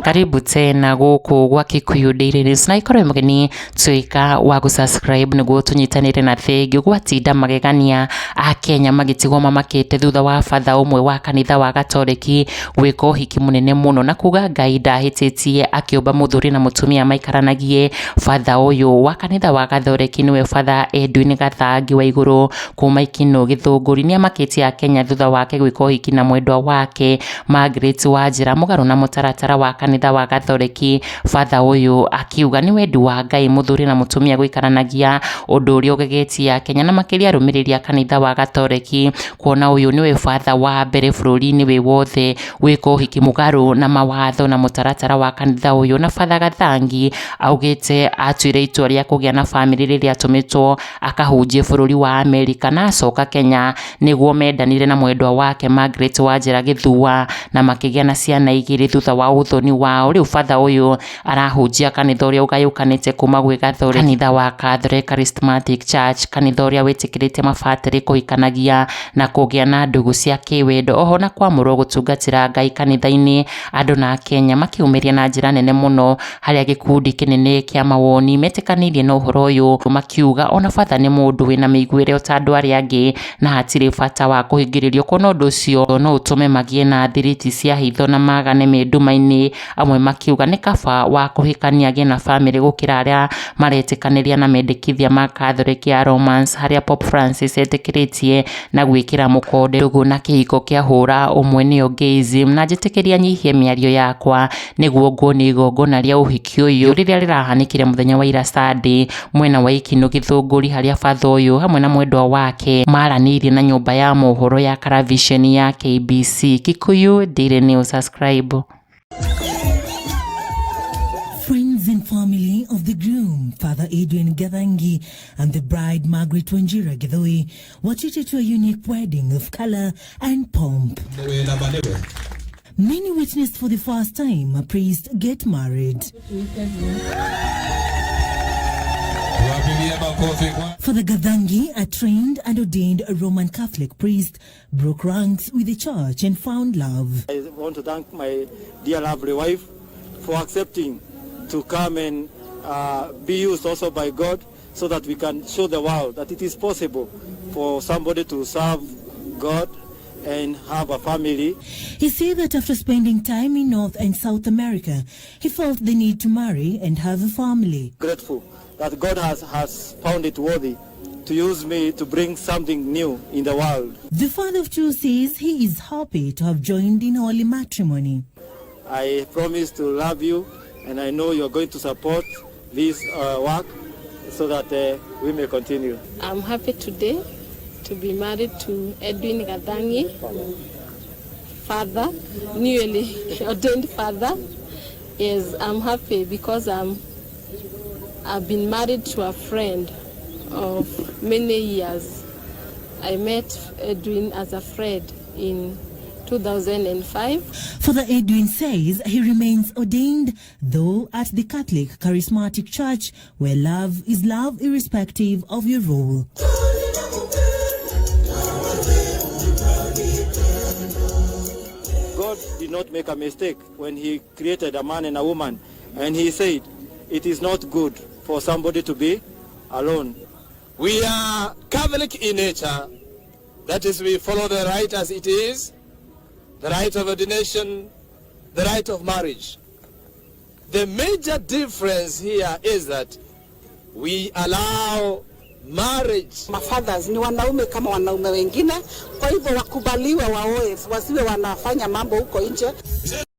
Karibu tena guku gwa Kikuyu Daily News na ikorwe mugeni twika wa gusubscribe niguo tunyitanire na thegi gwatinda magegania a Kenya magitigwo mamakite thutha wa fatha umwe wa kanitha wa Gatoreki gwika uhiki munene muno na kuga Ngai ndahititie akiumba muthuri na mutumia maikaranagie. Fatha uyu wa kanitha wa Gatoreki niwe fatha Edwin Gathangi wa iguru kuma ikino Githunguri ni amakitie a Kenya thutha wake gwika uhiki na mwendwa wake Margaret Wanjira mugaru na mutaratara wa kanitha wa Gatoreki. Fatha uyu akiuga ni wendi wa Ngai muthuri na mutumia gwikaranagia undu uri ugegetie Kenya na makiria rumiriria kanitha wa Gatoreki kuona uyu niwe fatha wa mbere bururi-ini wi wothe gwika uhiki mugaru na mawatho na mutaratara wa kanitha uyu. Na Fatha Gathangi augite atuire itua ria kugia na family riria atumitwo akahunjie bururi wa Amerika na acoka Kenya niguo mendanire na mwendwa wake Margaret Wanjira Githua na makigia na ciana igiri thutha wa uthoni wao. Riu fatha uyu arahunjia kanitha uria ugayukanite kuma gwi Gatoreki, kanitha wa Catholic Charismatic Church, kanitha uria witikirite mabatiri kuhikanagia na kugia na ndugu cia kiwendo. Oho na kwamurwo gutungatira Ngai kanitha-ini andu na Kenya makiumiria na njira nene muno haria gikundi kinene kia mawoni metikanirie na uhoro uyu makiuga ona fatha ni mundu wina miguire ta andu aria angi na hatiri bata wa kuhingiririo kuona undu ucio no utume magie na thiriti cia hitho na magane minduma-ini. Amwe makiuga ni kaba wa kuhikania gie na family gukira aria maretikaniria na mendekithia ma Catholic ya Romance haria Pope Francis etikiritie na gwikira mukonde ndugu na kihiko kia hura umwe nio gayism. Na njitikiria nyihie miario yakwa niguo nguoni igongona ria uhiki uyu riria rirahanikire muthenya wa ira Sunday mwena wa ikino Githunguri haria fatha uyu hamwe na mwendwa wake maranirie na nyumba ya mohoro ya television ya KBC. Kikuyu Daily News, subscribe. Friends and family of the groom, Father Edwin Gathangi, and the bride Margaret Wanjira Githoi were treated to a unique wedding of color and pomp. Many witnessed for the first time a priest get married. For the Gathangi, a trained and ordained Roman Catholic priest broke ranks with the church and found love. I want to thank my dear lovely wife for accepting to come and be used also by God so that we can show the world that it is possible for somebody to serve God and have a family. He said that after spending time in North and South America, he felt the need to marry and have a family. Grateful that God has found it worthy to use me to bring something new in the world. The father of two says he is happy to have joined in holy matrimony. I promise to love you, and I know you're going to support this work so that we may continue. I'm happy today to be married to Edwin Gathangi, father, newly ordained father. Yes, I'm happy because I've been married to a friend of many years. I met Edwin as a friend in 2005. Father Edwin says he remains ordained, though at the Catholic Charismatic Church, where love is love irrespective of your role. God did not make a mistake when he created a man and a woman, and he said it is not good for somebody to be alone. We are Catholic in nature, that is, we follow the right as it is, the right of ordination, the right of marriage. The major difference here is that we allow marriage. Mafathers ni wanaume kama wanaume wengine, kwa hivyo wakubaliwe waoe, wasiwe wanafanya mambo huko nje.